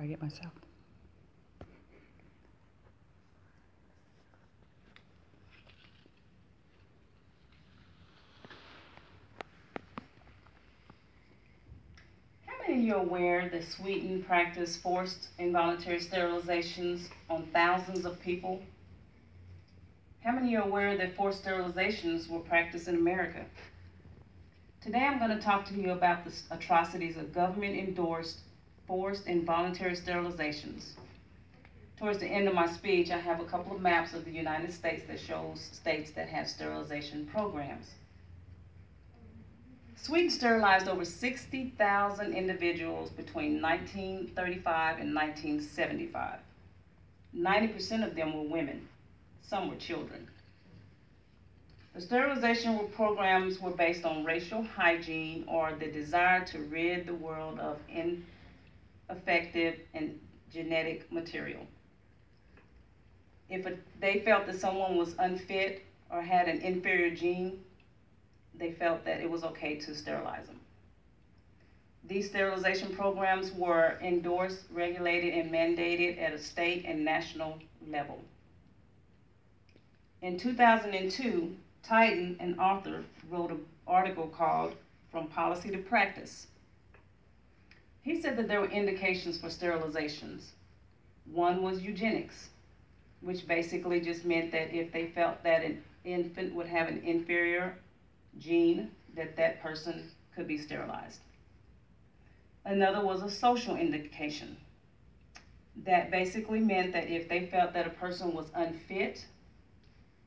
I get myself. How many of you are aware that Sweden practiced forced involuntary sterilizations on thousands of people? How many of you are aware that forced sterilizations were practiced in America? Today I'm going to talk to you about the atrocities of government-endorsed forced involuntary sterilizations. Towards the end of my speech, I have a couple of maps of the United States that shows states that have sterilization programs. Sweden sterilized over 60,000 individuals between 1935 and 1975. 90% of them were women. Some were children. The sterilization programs were based on racial hygiene or the desire to rid the world of ineffective and genetic material. If they felt that someone was unfit or had an inferior gene, they felt that it was okay to sterilize them. These sterilization programs were endorsed, regulated, and mandated at a state and national level. In 2002, Titan, an author, wrote an article called From Policy to Practice. He said that there were indications for sterilizations. One was eugenics, which basically just meant that if they felt that an infant would have an inferior gene, that person could be sterilized. Another was a social indication. That basically meant that if they felt that a person was unfit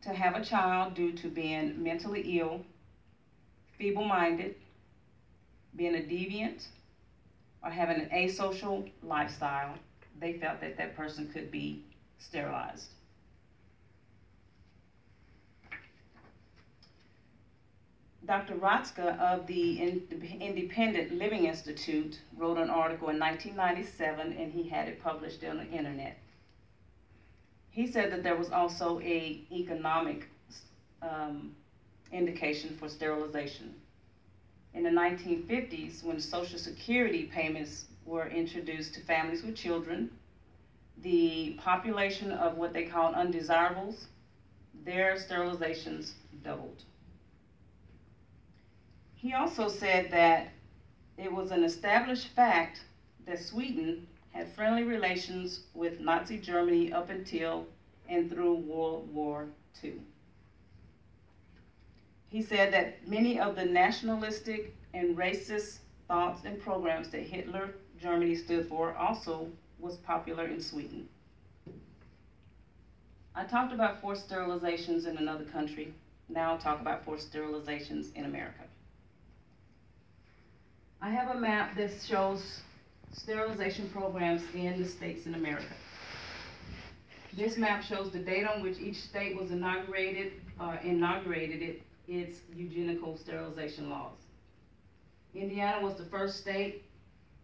to have a child due to being mentally ill, feeble-minded, being a deviant, or having an asocial lifestyle, they felt that that person could be sterilized. Dr. Rotzka of the Independent Living Institute wrote an article in 1997, and he had it published on the internet. He said that there was also an economic indication for sterilization. In the 1950s, when Social Security payments were introduced to families with children, the population of what they called undesirables, their sterilizations doubled. He also said that it was an established fact that Sweden had friendly relations with Nazi Germany up until and through World War II. He said that many of the nationalistic and racist thoughts and programs that Hitler Germany stood for also was popular in Sweden. I talked about forced sterilizations in another country. Now I'll talk about forced sterilizations in America. I have a map that shows sterilization programs in the states in America. This map shows the date on which each state was inaugurated its eugenical sterilization laws. Indiana was the first state,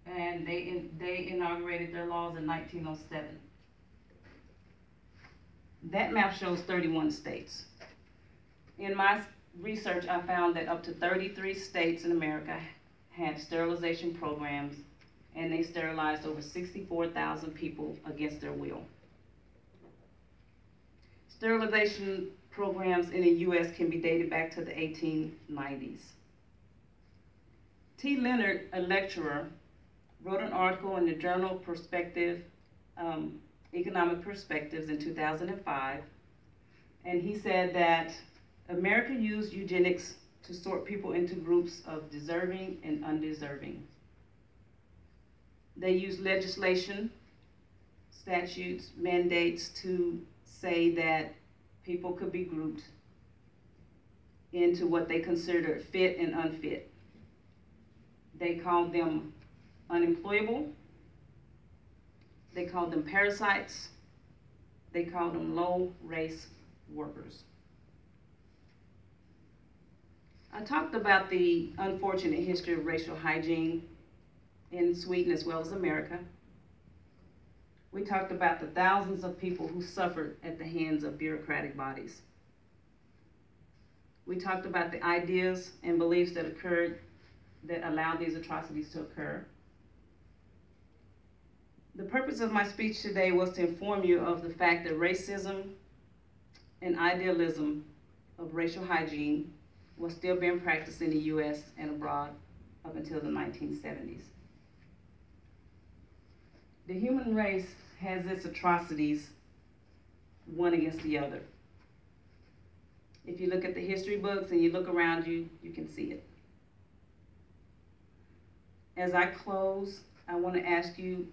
and they inaugurated their laws in 1907. That map shows 31 states. In my research, I found that up to 33 states in America had sterilization programs, and they sterilized over 64,000 people against their will. Sterilization programs in the U.S. can be dated back to the 1890s. T. Leonard, a lecturer, wrote an article in the journal Economic Perspectives in 2005, and he said that America used eugenics to sort people into groups of deserving and undeserving. They used legislation, statutes, mandates to say that people could be grouped into what they considered fit and unfit. They called them unemployable. They called them parasites. They called them low-race workers. I talked about the unfortunate history of racial hygiene in Sweden as well as America. We talked about the thousands of people who suffered at the hands of bureaucratic bodies. We talked about the ideas and beliefs that occurred that allowed these atrocities to occur. The purpose of my speech today was to inform you of the fact that racism and idealism of racial hygiene was still being practiced in the U.S. and abroad up until the 1970s. The human race has its atrocities one against the other. If you look at the history books and you look around you, you can see it. As I close, I want to ask you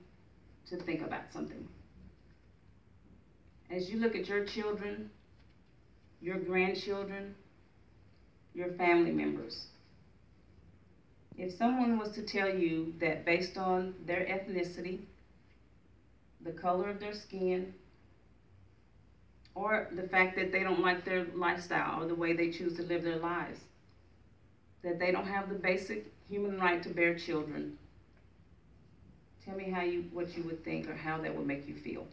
to think about something. As you look at your children, your grandchildren, your family members, if someone was to tell you that based on their ethnicity, the color of their skin, or the fact that they don't like their lifestyle or the way they choose to live their lives, that they don't have the basic human right to bear children, tell me what you would think or how that would make you feel.